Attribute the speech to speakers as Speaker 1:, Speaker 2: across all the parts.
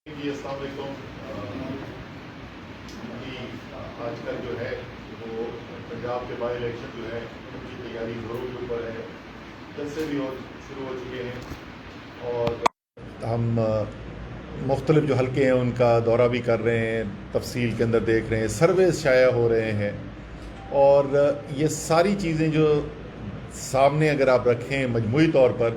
Speaker 1: جی السلام علیکم جی آج کل جو ہے وہ پنجاب کے بائی الیکشن جو ہے ان کی تیاری زوروں کے اوپر ہے. جلسے بھی شروع ہو چکے ہیں اور ہم مختلف جو حلقے ہیں ان کا دورہ بھی کر رہے ہیں, تفصیل کے اندر دیکھ رہے ہیں, سرویز شائع ہو رہے ہیں. اور یہ ساری چیزیں جو سامنے اگر آپ رکھیں مجموعی طور پر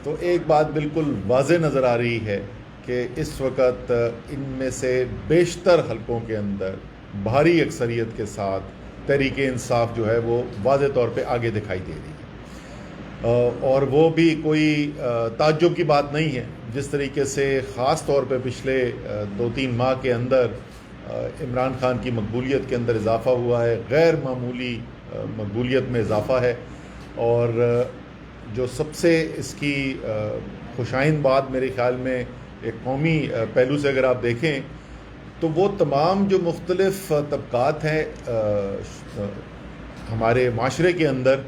Speaker 1: تو ایک بات بالکل واضح نظر آ رہی ہے کہ اس وقت ان میں سے بیشتر حلقوں کے اندر بھاری اکثریت کے ساتھ تحریک انصاف جو ہے وہ واضح طور پہ آگے دکھائی دے رہی ہے. اور وہ بھی کوئی تعجب کی بات نہیں ہے. جس طریقے سے خاص طور پہ پچھلے 2-3 ماہ کے اندر عمران خان کی مقبولیت کے اندر اضافہ ہوا ہے, غیر معمولی مقبولیت میں اضافہ ہے. اور جو سب سے اس کی خوشائند بات میرے خیال میں ایک قومی پہلو سے اگر آپ دیکھیں تو وہ تمام جو مختلف طبقات ہیں ہمارے معاشرے کے اندر,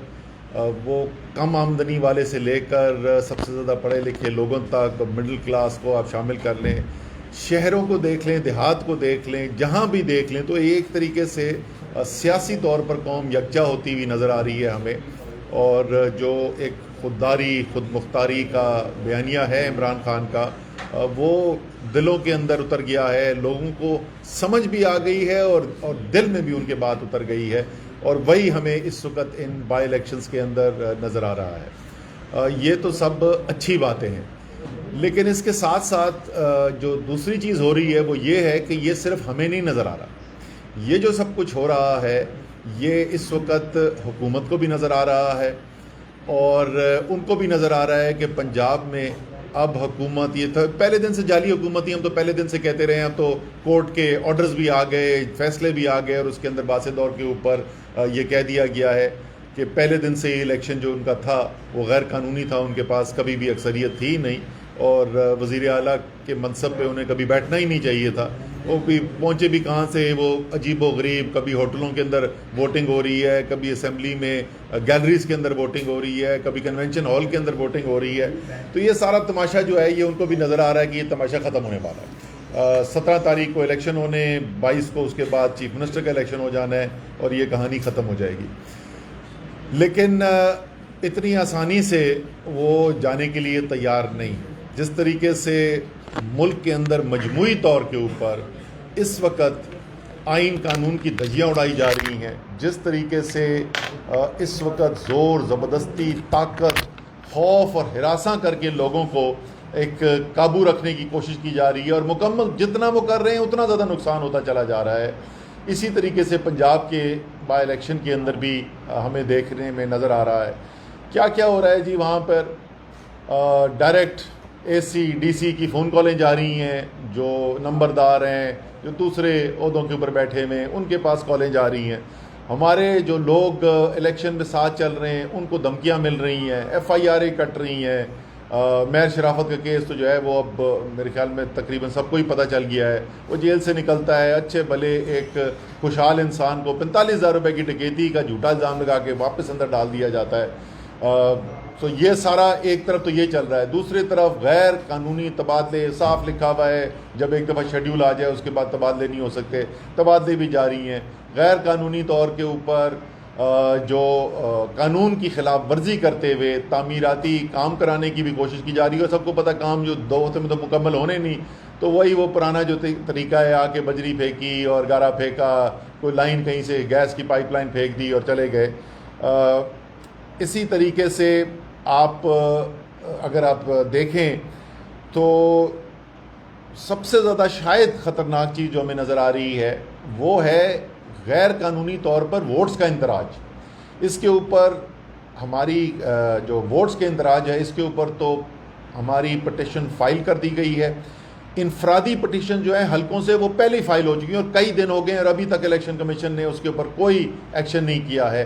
Speaker 1: وہ کم آمدنی والے سے لے کر سب سے زیادہ پڑھے لکھے لوگوں تک, مڈل کلاس کو آپ شامل کر لیں, شہروں کو دیکھ لیں, دیہات کو دیکھ لیں, جہاں بھی دیکھ لیں تو ایک طریقے سے سیاسی طور پر قوم یکجا ہوتی ہوئی نظر آ رہی ہے ہمیں. اور جو ایک خودداری خود مختاری کا بیانیہ ہے عمران خان کا, وہ دلوں کے اندر اتر گیا ہے, لوگوں کو سمجھ بھی آ گئی ہے اور دل میں بھی ان کے بات اتر گئی ہے. اور وہی ہمیں اس وقت ان بائی الیکشنز کے اندر نظر آ رہا ہے. یہ تو سب اچھی باتیں ہیں, لیکن اس کے ساتھ ساتھ جو دوسری چیز ہو رہی ہے وہ یہ ہے کہ یہ صرف ہمیں نہیں نظر آ رہا. یہ جو سب کچھ ہو رہا ہے یہ اس وقت حکومت کو بھی نظر آ رہا ہے, اور ان کو بھی نظر آ رہا ہے کہ پنجاب میں اب حکومت, یہ تھا پہلے دن سے جعلی حکومت ہی, ہم تو پہلے دن سے کہتے رہے ہیں, اب تو کورٹ کے آرڈرز بھی آ گئے, فیصلے بھی آ گئے, اور اس کے اندر باسط دور کے اوپر یہ کہہ دیا گیا ہے کہ پہلے دن سے یہ الیکشن جو ان کا تھا وہ غیر قانونی تھا, ان کے پاس کبھی بھی اکثریت تھی نہیں, اور وزیر اعلیٰ کے منصب پہ انہیں کبھی بیٹھنا ہی نہیں چاہیے تھا. وہ بھی پہنچے بھی کہاں سے, وہ عجیب و غریب, کبھی ہوٹلوں کے اندر ووٹنگ ہو رہی ہے, کبھی اسمبلی میں گیلریز کے اندر ووٹنگ ہو رہی ہے, کبھی کنونشن ہال کے اندر ووٹنگ ہو رہی ہے. تو یہ سارا تماشا جو ہے یہ ان کو بھی نظر آ رہا ہے کہ یہ تماشا ختم ہونے والا ہے. 17 تاریخ کو الیکشن ہونے, 22 کو اس کے بعد چیف منسٹر کا الیکشن ہو جانا ہے, اور یہ کہانی ختم ہو جائے گی. لیکن اتنی آسانی سے وہ جانے کے لیے تیار نہیں. جس طریقے سے ملک کے اندر مجموعی طور کے اوپر اس وقت آئین قانون کی دھجیاں اڑائی جا رہی ہیں, جس طریقے سے اس وقت زور زبردستی, طاقت, خوف اور ہراساں کر کے لوگوں کو ایک قابو رکھنے کی کوشش کی جا رہی ہے, اور مکمل جتنا وہ کر رہے ہیں اتنا زیادہ نقصان ہوتا چلا جا رہا ہے. اسی طریقے سے پنجاب کے بائی الیکشن کے اندر بھی ہمیں دیکھنے میں نظر آ رہا ہے کیا کیا ہو رہا ہے. جی وہاں پر ڈائریکٹ اے سی ڈی سی کی فون کالیں جا رہی ہیں, جو نمبردار ہیں, جو دوسرے عہدوں کے اوپر بیٹھے ہوئے ہیں, ان کے پاس کالیں جا رہی ہیں. ہمارے جو لوگ الیکشن میں ساتھ چل رہے ہیں ان کو دھمکیاں مل رہی ہیں, ایف آئی آر کٹ رہی ہیں. مہر شرافت کا کیس تو جو ہے وہ اب میرے خیال میں تقریباً سب کو ہی پتہ چل گیا ہے. وہ جیل سے نکلتا ہے, اچھے بھلے ایک خوشحال انسان کو 45,000 روپے کی ڈکیتی کا جھوٹا الزام لگا کے واپس اندر ڈال دیا جاتا ہے. تو یہ سارا ایک طرف تو یہ چل رہا ہے. دوسری طرف غیر قانونی تبادلے, صاف لکھا ہوا ہے جب ایک دفعہ شیڈیول آ جائے اس کے بعد تبادلے نہیں ہو سکتے, تبادلے بھی جاری ہیں. غیر قانونی طور کے اوپر جو قانون کی خلاف ورزی کرتے ہوئے تعمیراتی کام کرانے کی بھی کوشش کی جا رہی ہے. اور سب کو پتہ کام جو 2 ہفتے میں تو مکمل ہونے نہیں, تو وہی وہ پرانا جو طریقہ ہے, آ کے بجری پھینکی اور گارا پھینکا, کوئی لائن کہیں سے گیس کی پائپ لائن پھینک دی اور چلے گئے. اسی طریقے سے آپ اگر آپ دیکھیں تو سب سے زیادہ شاید خطرناک چیز جو ہمیں نظر آ رہی ہے وہ ہے غیر قانونی طور پر ووٹس کا اندراج. اس کے اوپر ہماری جو ووٹس کے اندراج ہے اس کے اوپر تو ہماری پٹیشن فائل کر دی گئی ہے. انفرادی پٹیشن جو ہے حلقوں سے وہ پہلے ہی فائل ہو چکی ہیں اور کئی دن ہو گئے ہیں, اور ابھی تک الیکشن کمیشن نے اس کے اوپر کوئی ایکشن نہیں کیا ہے.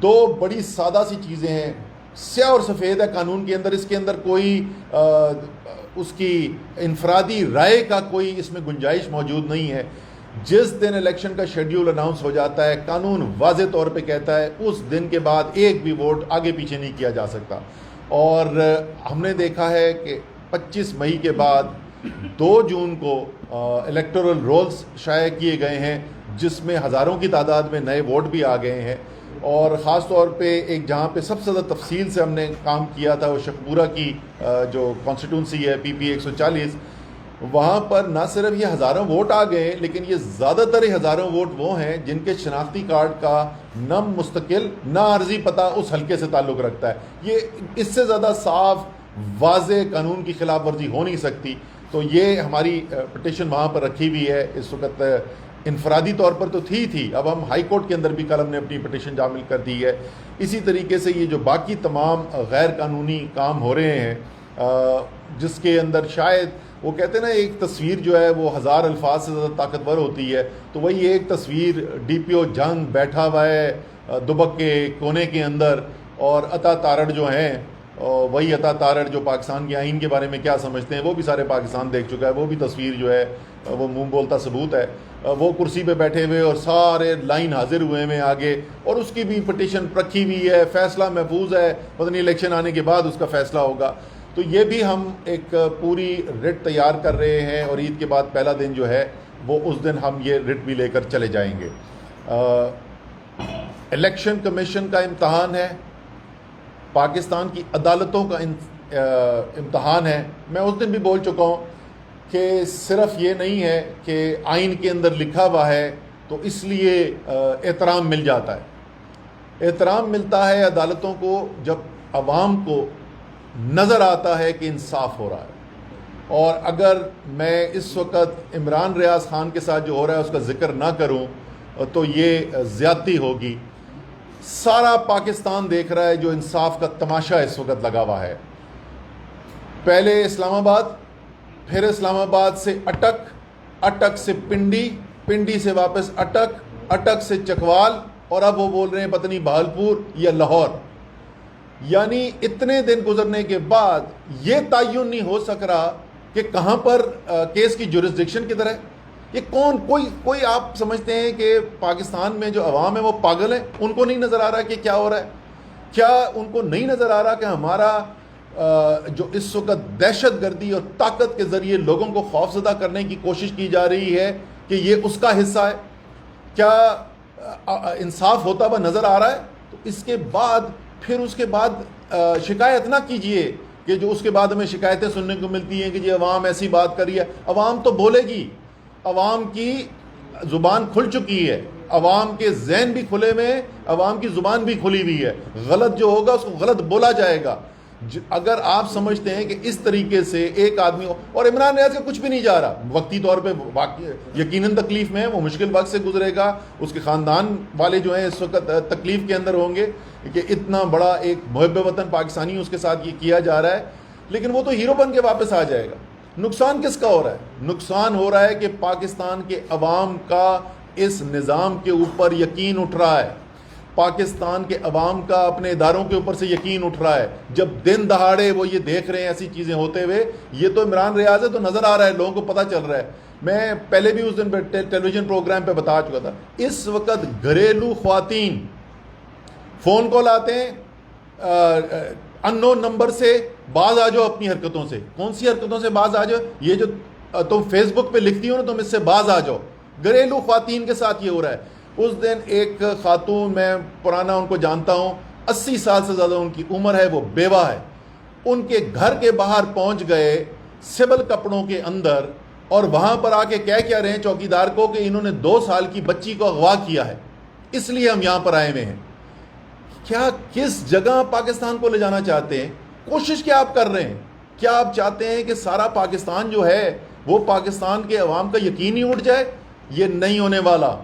Speaker 1: 2 بڑی سادہ سی چیزیں ہیں, سیاہ اور سفید ہے قانون کے اندر, اس کے اندر کوئی اس کی انفرادی رائے کا کوئی اس میں گنجائش موجود نہیں ہے. جس دن الیکشن کا شیڈیول اناؤنس ہو جاتا ہے قانون واضح طور پہ کہتا ہے اس دن کے بعد ایک بھی ووٹ آگے پیچھے نہیں کیا جا سکتا. اور ہم نے دیکھا ہے کہ 25 مئی کے بعد 2 جون کو الیکٹورل رولز شائع کیے گئے ہیں جس میں ہزاروں کی تعداد میں نئے ووٹ بھی آ گئے ہیں، اور خاص طور پہ ایک جہاں پہ سب سے زیادہ تفصیل سے ہم نے کام کیا تھا وہ شخپورہ کی جو کانسٹیٹونسی ہے پی 140، وہاں پر نہ صرف یہ ہزاروں ووٹ آ گئے لیکن یہ زیادہ تر ہزاروں ووٹ وہ ہیں جن کے شناختی کارڈ کا نہ مستقل نہ عارضی پتہ اس حلقے سے تعلق رکھتا ہے۔ یہ اس سے زیادہ صاف واضح قانون کی خلاف ورزی ہو نہیں سکتی، تو یہ ہماری پٹیشن وہاں پر رکھی ہوئی ہے۔ اس وقت انفرادی طور پر تو تھی، اب ہم ہائی کورٹ کے اندر بھی کل ہم نے اپنی پٹیشن شامل کر دی ہے۔ اسی طریقے سے یہ جو باقی تمام غیر قانونی کام ہو رہے ہیں جس کے اندر شاید وہ کہتے ہیں نا ایک تصویر جو ہے وہ 1000 الفاظ سے زیادہ طاقتور ہوتی ہے، تو وہی ایک تصویر ڈی پی او جنگ بیٹھا ہوا ہے دبک کے کونے کے اندر، اور عطا تارڑ جو ہیں وہی عطا تارڑ جو پاکستان کے آئین کے بارے میں کیا سمجھتے ہیں وہ بھی سارے پاکستان دیکھ چکا ہے، وہ بھی تصویر جو ہے وہ منہ بولتا ثبوت ہے۔ وہ کرسی پہ بیٹھے ہوئے اور سارے لائن حاضر ہوئے ہیں آگے، اور اس کی بھی پٹیشن رکھی ہوئی ہے، فیصلہ محفوظ ہے، پتہ نہیں الیکشن آنے کے بعد اس کا فیصلہ ہوگا۔ تو یہ بھی ہم ایک پوری رٹ تیار کر رہے ہیں، اور عید کے بعد پہلا دن جو ہے وہ اس دن ہم یہ رٹ بھی لے کر چلے جائیں گے۔ الیکشن کمیشن کا امتحان ہے، پاکستان کی عدالتوں کا امتحان ہے۔ میں اس دن بھی بول چکا ہوں کہ صرف یہ نہیں ہے کہ آئین کے اندر لکھا ہوا ہے تو اس لیے احترام مل جاتا ہے۔ احترام ملتا ہے عدالتوں کو جب عوام کو نظر آتا ہے کہ انصاف ہو رہا ہے، اور اگر میں اس وقت عمران ریاض خان کے ساتھ جو ہو رہا ہے اس کا ذکر نہ کروں تو یہ زیادتی ہوگی۔ سارا پاکستان دیکھ رہا ہے جو انصاف کا تماشا اس وقت لگا ہوا ہے۔ پہلے اسلام آباد، پھر اسلام آباد سے اٹک، اٹک سے پنڈی، پنڈی سے واپس اٹک، اٹک سے چکوال، اور اب وہ بول رہے ہیں پتہ نہیں بہالپور یا لاہور۔ یعنی اتنے دن گزرنے کے بعد یہ تعین نہیں ہو سک رہا کہ کہاں پر کیس کی جورسڈکشن کدھر ہے۔ یہ کوئی آپ سمجھتے ہیں کہ پاکستان میں جو عوام ہے وہ پاگل ہے؟ ان کو نہیں نظر آ رہا کہ کیا ہو رہا ہے؟ کیا ان کو نہیں نظر آ رہا کہ ہمارا جو اس وقت دہشت گردی اور طاقت کے ذریعے لوگوں کو خوف زدہ کرنے کی کوشش کی جا رہی ہے کہ یہ اس کا حصہ ہے؟ کیا انصاف ہوتا ہوا نظر آ رہا ہے؟ تو اس کے بعد پھر اس کے بعد شکایت نہ کیجئے کہ جو اس کے بعد ہمیں شکایتیں سننے کو ملتی ہیں کہ جی عوام ایسی بات کر رہی ہے۔ عوام تو بولے گی، عوام کی زبان کھل چکی ہے، عوام کے ذہن بھی کھلے ہوئے، عوام کی زبان بھی کھلی ہوئی ہے۔ غلط جو ہوگا اس کو غلط بولا جائے گا۔ اگر آپ سمجھتے ہیں کہ اس طریقے سے ایک آدمی اور عمران ریاض کا کچھ بھی نہیں جا رہا، وقتی طور پہ یقیناً تکلیف میں ہے، وہ مشکل وقت سے گزرے گا، اس کے خاندان والے جو ہیں اس وقت تکلیف کے اندر ہوں گے کہ اتنا بڑا ایک محب وطن پاکستانی اس کے ساتھ یہ کیا جا رہا ہے، لیکن وہ تو ہیرو بن کے واپس آ جائے گا۔ نقصان کس کا ہو رہا ہے؟ نقصان ہو رہا ہے کہ پاکستان کے عوام کا اس نظام کے اوپر یقین اٹھ رہا ہے، پاکستان کے عوام کا اپنے اداروں کے اوپر سے یقین اٹھ رہا ہے۔ جب دن دہاڑے وہ یہ دیکھ رہے ہیں ایسی چیزیں ہوتے ہوئے، یہ تو عمران ریاض ہے تو نظر آ رہا ہے، لوگوں کو پتہ چل رہا ہے۔ میں پہلے بھی اس دن ٹیلی ویژن پروگرام پہ بتا چکا تھا، اس وقت گھریلو خواتین فون کال آتے ہیں ان نون نمبر سے، باز آ جاؤ اپنی حرکتوں سے۔ کون سی حرکتوں سے باز آ جاؤ؟ یہ جو تم فیس بک پہ لکھتی ہو نا تم اس سے باز آ جاؤ۔ گھریلو خواتین کے ساتھ یہ ہو رہا ہے۔ اس دن ایک خاتون، میں پرانا ان کو جانتا ہوں، 80 سال سے زیادہ ان کی عمر ہے، وہ بیوہ ہے، ان کے گھر کے باہر پہنچ گئے سول کپڑوں کے اندر، اور وہاں پر آ کے کہہ رہے ہیں چوکیدار کو کہ انہوں نے 2 سال کی بچی کو اغوا کیا ہے، اس لیے ہم یہاں پر آئے ہوئے ہیں۔ کیا کس جگہ پاکستان کو لے جانا چاہتے ہیں؟ کوشش کیا آپ کر رہے ہیں؟ کیا آپ چاہتے ہیں کہ سارا پاکستان جو ہے وہ پاکستان کے عوام کا یقین ہی اٹھ جائے؟ یہ نہیں ہونے والا۔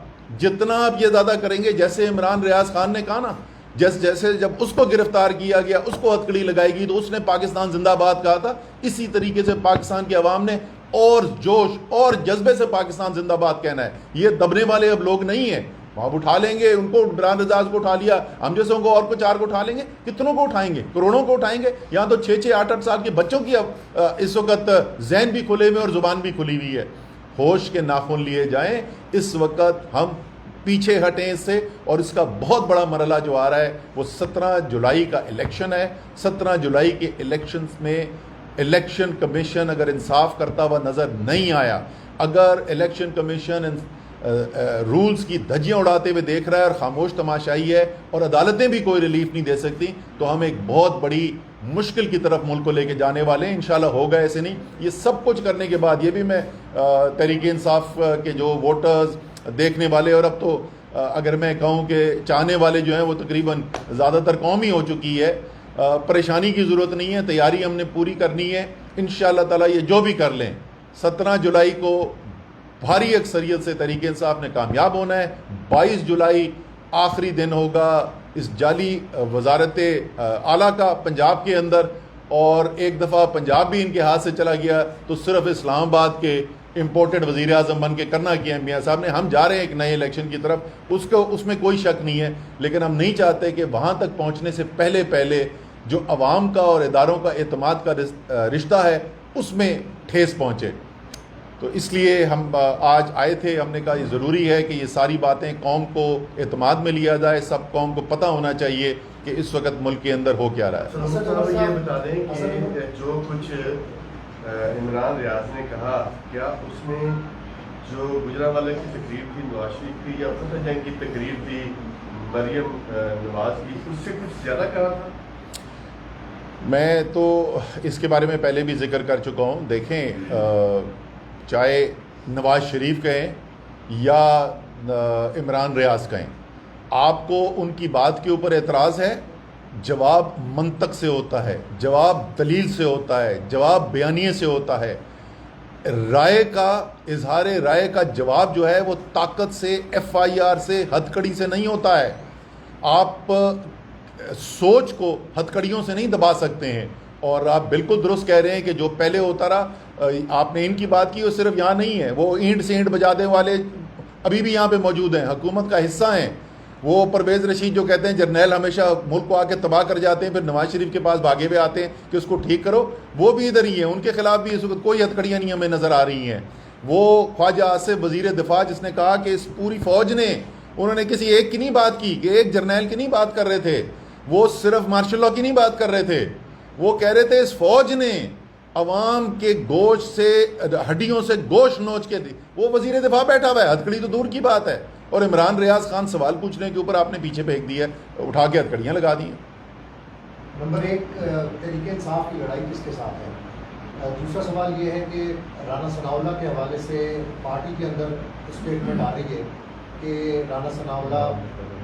Speaker 1: جتنا آپ یہ زیادہ کریں گے، جیسے عمران ریاض خان نے کہا نا، جیسے جب اس کو گرفتار کیا گیا، اس کو ہتکڑی لگائی گئی تو اس نے پاکستان زندہ باد کہا تھا، اسی طریقے سے پاکستان کے عوام نے اور جوش اور جذبے سے پاکستان زندہ باد کہنا ہے۔ یہ دبنے والے اب لوگ نہیں ہیں، آپ اٹھا لیں گے، ان کو عمران ریاض کو اٹھا لیا، ہم جیسے ان کو اور کو 4 کو اٹھا لیں گے، کتنوں کو اٹھائیں گے؟ کروڑوں کو اٹھائیں گے۔ یہاں تو 6-6 8-8 سال کے بچوں کی اب اس وقت ذہن بھی کھلے ہوئے اور زبان بھی کھلی ہوئی ہے۔ ہوش کے ناخن لیے جائیں، اس وقت ہم پیچھے ہٹیں اس سے، اور اس کا بہت بڑا مرحلہ جو آ رہا ہے وہ 17 جولائی کا الیکشن ہے۔ 17 جولائی کے الیکشنز میں الیکشن کمیشن اگر انصاف کرتا ہوا نظر نہیں آیا، اگر الیکشن کمیشن رولز کی دھجیاں اڑاتے ہوئے دیکھ رہا ہے اور خاموش تماشائی ہے اور عدالتیں بھی کوئی ریلیف نہیں دے سکتی، تو ہم ایک بہت بڑی مشکل کی طرف ملک کو لے کے جانے والے ہیں. انشاءاللہ ہوگا ایسے نہیں. یہ سب کچھ کرنے کے بعد یہ بھی میں تحریک انصاف کے جو ووٹرز دیکھنے والے، اور اب تو اگر میں کہوں کہ چاہنے والے جو ہیں وہ تقریباً زیادہ تر قوم ہی ہو چکی ہے، پریشانی کی ضرورت نہیں ہے. تیاری ہم نے پوری کرنی ہے انشاءاللہ تعالی. یہ جو بھی کر لیں 17 جولائی کو بھاری اکثریت سے تحریک انصاف نے کامیاب ہونا ہے. 22 جولائی آخری دن ہوگا اس جعلی وزارت اعلیٰ کا پنجاب کے اندر، اور ایک دفعہ پنجاب بھی ان کے ہاتھ سے چلا گیا تو صرف اسلام آباد کے امپورٹڈ وزیر اعظم بن کے کرنا کیا ہے میاں صاحب نے. ہم جا رہے ہیں ایک نئے الیکشن کی طرف، اس میں کوئی شک نہیں ہے، لیکن ہم نہیں چاہتے کہ وہاں تک پہنچنے سے پہلے جو عوام کا اور اداروں کا اعتماد کا رشتہ ہے اس میں ٹھیس پہنچے. تو اس لیے ہم آج آئے تھے. ہم نے کہا یہ ضروری ہے کہ یہ ساری باتیں قوم کو اعتماد میں لیا جائے. سب قوم کو پتہ ہونا چاہیے کہ اس وقت ملک کے اندر ہو کیا رہا ہے.
Speaker 2: یہ بتا دیں کہ جو کچھ عمران ریاض نے کہا، کیا اس میں جو گجرانوالہ کی تقریر تھی، نواز شریف کی، یا فتح جنگ کی تقریر تھی مریم نواز کی، اس سے کچھ زیادہ کہا تھا؟
Speaker 1: میں تو اس کے بارے میں پہلے بھی ذکر کر چکا ہوں. دیکھیں، چاہے نواز شریف کہیں یا عمران ریاض کہیں، آپ کو ان کی بات کے اوپر اعتراض ہے، جواب منطق سے ہوتا ہے، جواب دلیل سے ہوتا ہے، جواب بیانیے سے ہوتا ہے. رائے کا اظہار رائے کا جواب جو ہے وہ طاقت سے، ایف آئی آر سے، ہتھ کڑی سے نہیں ہوتا ہے. آپ سوچ کو ہتھ کڑیوں سے نہیں دبا سکتے ہیں. اور آپ بالکل درست کہہ رہے ہیں کہ جو پہلے ہوتا رہا، آپ نے ان کی بات کی، وہ صرف یہاں نہیں ہے، وہ اینٹ سے اینٹ بجانے والے ابھی بھی یہاں پہ موجود ہیں، حکومت کا حصہ ہیں. وہ پرویز رشید جو کہتے ہیں جرنیل ہمیشہ ملک کو آ کے تباہ کر جاتے ہیں، پھر نواز شریف کے پاس بھاگے ہوئے آتے ہیں کہ اس کو ٹھیک کرو، وہ بھی ادھر ہی ہیں. ان کے خلاف بھی اس وقت کوئی ہتھ کڑیاں نہیں ہمیں نظر آ رہی ہیں. وہ خواجہ آصف وزیر دفاع جس نے کہا کہ اس پوری فوج نے، انہوں نے کسی ایک کی نہیں بات کی کہ ایک جرنیل کی نہیں بات کر رہے تھے، وہ صرف مارشل لاء کی نہیں بات کر رہے تھے، وہ کہہ رہے تھے اس فوج نے عوام کے گوشت سے، ہڈیوں سے گوشت نوچ کے دی. وہ وزیر دفاع بیٹھا ہوا ہے، ہتھکڑی تو دور کی بات ہے. اور عمران ریاض خان سوال پوچھنے کے اوپر آپ نے پیچھے پھینک دیا، اٹھا کے ہتھکڑیاں لگا دی ہیں.
Speaker 3: نمبر ایک، تحریک انصاف کی لڑائی کس کے ساتھ ہے؟ دوسرا سوال یہ ہے کہ رانا ثناءاللہ کے حوالے سے پارٹی کے اندر اسٹیٹمنٹ آ رہی ہے کہ رانا ثناءاللہ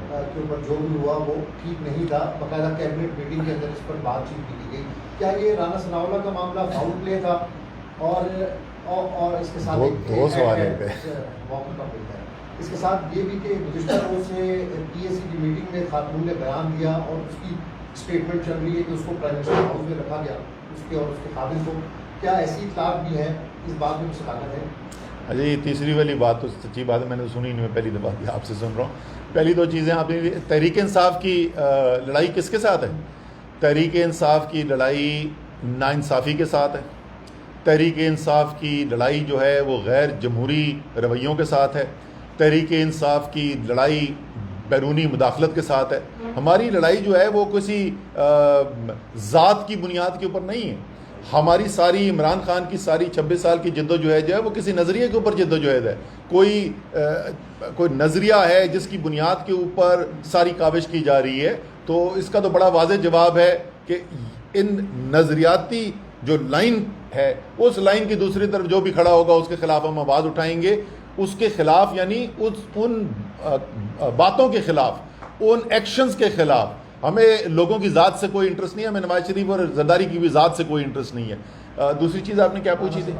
Speaker 3: کے اوپر جو بھی ہوا وہ ٹھیک نہیں تھا. باقاعدہ کیبنٹ میٹنگ کے اندر اس پر بات چیت کی گئی. کیا یہ رانا ثناءاللہ کا معاملہ فاؤل پلے تھا؟ اور اس کے ساتھ
Speaker 1: دو سوال ہیں.
Speaker 3: موقع کا پلے ہے. اس کے ساتھ یہ بھی کہ گزشتہ روز سے پی اے سی کی میٹنگ میں خاتون نے بیان دیا اور اس کی اسٹیٹمنٹ چل رہی ہے کہ اس کو پرائم منسٹر ہاؤس میں رکھا گیا، اس کے اور اس کے خادم کو. کیا ایسی اطلاعات بھی ہیں؟ اس بات میں صداقت ہے؟
Speaker 1: اجی تیسری والی بات تو سچی بات ہے، میں نے سنی نہیں، میں پہلی دفعہ آپ سے سن رہا ہوں. پہلی دو چیزیں آپ نے، تحریک انصاف کی لڑائی کس کے ساتھ ہے؟ تحریک انصاف کی لڑائی ناانصافی کے ساتھ ہے. تحریک انصاف کی لڑائی جو ہے وہ غیر جمہوری رویوں کے ساتھ ہے. تحریک انصاف کی لڑائی بیرونی مداخلت کے ساتھ ہے. ہماری لڑائی جو ہے وہ کسی ذات کی بنیاد کے اوپر نہیں ہے. ہماری ساری، عمران خان کی ساری 26 سال کی جد و جہد جو ہے وہ کسی نظریے کے اوپر جد و جہد ہے. کوئی نظریہ ہے جس کی بنیاد کے اوپر ساری کاوش کی جا رہی ہے. تو اس کا تو بڑا واضح جواب ہے کہ ان نظریاتی جو لائن ہے، اس لائن کی دوسری طرف جو بھی کھڑا ہوگا اس کے خلاف ہم آواز اٹھائیں گے. اس کے خلاف، یعنی ان باتوں کے خلاف، ان ایکشنز کے خلاف. ہمیں لوگوں کی ذات سے کوئی انٹرسٹ نہیں ہے، ہمیں نواز شریف اور زرداری کی بھی ذات سے کوئی انٹرسٹ نہیں ہے. دوسری چیز آپ نے کیا پوچھی تھی؟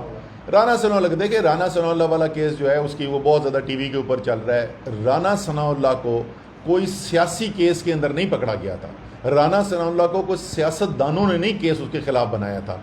Speaker 1: رانا ثناءاللہ. دیکھیں رانا ثناءاللہ والا کیس جو ہے اس کی وہ بہت زیادہ ٹی وی کے اوپر چل رہا ہے. رانا ثناءاللہ کو کوئی سیاسی کیس کے اندر نہیں پکڑا گیا تھا. رانا ثناءاللہ کو کوئی سیاست دانوں نے نہیں کیس اس کے خلاف بنایا تھا.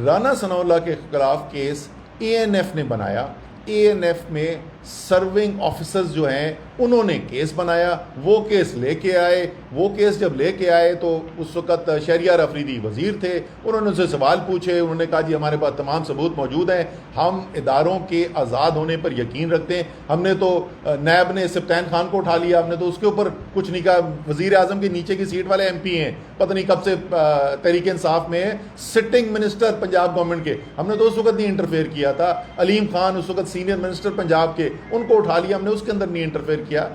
Speaker 1: رانا ثناءاللہ کے خلاف کیس اے این ایف نے بنایا. اے این ایف میں سرونگ آفیسرز جو ہیں انہوں نے کیس بنایا, وہ کیس لے کے آئے, وہ کیس جب لے کے آئے تو اس وقت شہریار افریدی وزیر تھے, انہوں نے ان سے سوال پوچھے, انہوں نے کہا جی ہمارے پاس تمام ثبوت موجود ہیں, ہم اداروں کے آزاد ہونے پر یقین رکھتے ہیں, ہم نے تو نیب نے سبطین خان کو اٹھا لیا, ہم نے تو اس کے اوپر کچھ نہیں کہا, وزیر اعظم کے نیچے کی سیٹ والے MP ہیں, پتہ نہیں کب سے تحریک انصاف میں سٹنگ منسٹر پنجاب گورنمنٹ کے, ہم نے تو اس وقت نہیں انٹرفیئر کیا تھا, علیم خان اس وقت سینئر منسٹر پنجاب کے, ان کو اٹھا لیا, ہم نے اس کے اندر نہیں انٹرفیئر کیا.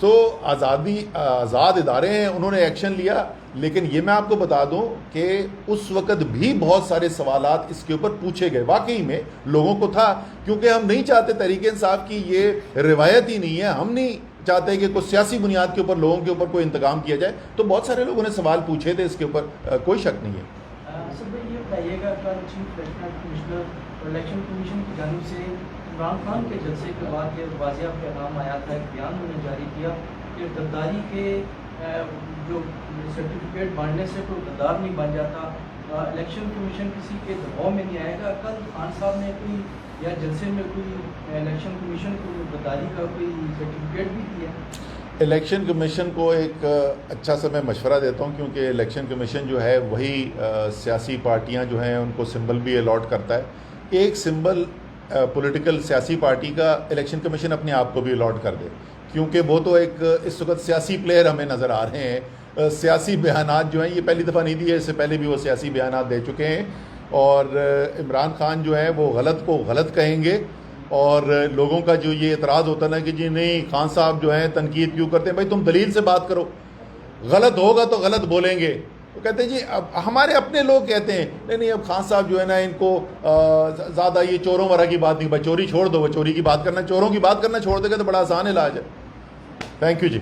Speaker 1: سو آزاد ادارے ہیں, انہوں نے ایکشن لیا. لیکن یہ میں آپ کو بتا دوں کہ اس وقت بھی بہت سارے سوالات اس کے اوپر پوچھے گئے, واقعی میں لوگوں کو تھا, کیونکہ ہم نہیں چاہتے, تحریک انصاف کی یہ روایت ہی نہیں ہے, ہم نہیں چاہتے کہ کوئی سیاسی بنیاد کے اوپر لوگوں کے اوپر کوئی انتقام کیا جائے, تو بہت سارے لوگوں نے سوال پوچھے تھے اس کے اوپر, کوئی شک نہیں ہے.
Speaker 4: سر بھائی یہ بتائیے گا, کل چیف الیکشن کمشنر اور الیکشن کمیشن کی جانب سے عمران خان کے جلسے کے بعد یہ واضح پیغام آیا تھا, ایک بیان انہوں نے جاری کیا کہ غداری کے جو سرٹیفکیٹ بانٹنے سے کوئی غدار نہیں بن جاتا, الیکشن کمیشن کسی کے دباؤ میں نہیں آئے گا. کل خان صاحب نے کوئی یا جلسے میں کوئی الیکشن کمیشن کو غداری کا کوئی سرٹیفکیٹ بھی دیا؟
Speaker 1: الیکشن کمیشن کو ایک اچھا سا میں مشورہ دیتا ہوں, کیونکہ الیکشن کمیشن جو ہے وہی سیاسی پارٹیاں جو ہیں ان کو سمبل بھی الاٹ کرتا ہے. ایک سمبل پولیٹیکل سیاسی پارٹی کا الیکشن کمیشن اپنے آپ کو بھی الاٹ کر دے, کیونکہ وہ تو ایک اس وقت سیاسی پلیئر ہمیں نظر آ رہے ہیں. سیاسی بیانات جو ہیں یہ پہلی دفعہ نہیں دیے, اس سے پہلے بھی وہ سیاسی بیانات دے چکے ہیں, اور عمران خان جو ہیں وہ غلط کو غلط کہیں گے. اور لوگوں کا جو یہ اعتراض ہوتا نا کہ جی نہیں خان صاحب جو ہیں تنقید کیوں کرتے ہیں, بھائی تم دلیل سے بات کرو, غلط ہوگا تو غلط بولیں گے. وہ کہتے ہیں جی اب ہمارے اپنے لوگ کہتے ہیں نہیں اب خان صاحب جو ہے نا ان کو زیادہ یہ چوروں وغیرہ کی بات نہیں, بھائی چوری چھوڑ دو, وہ چوری کی بات کرنا, چوروں کی بات کرنا چھوڑ دے گا تو بڑا آسان علاج ہے. Thank you G.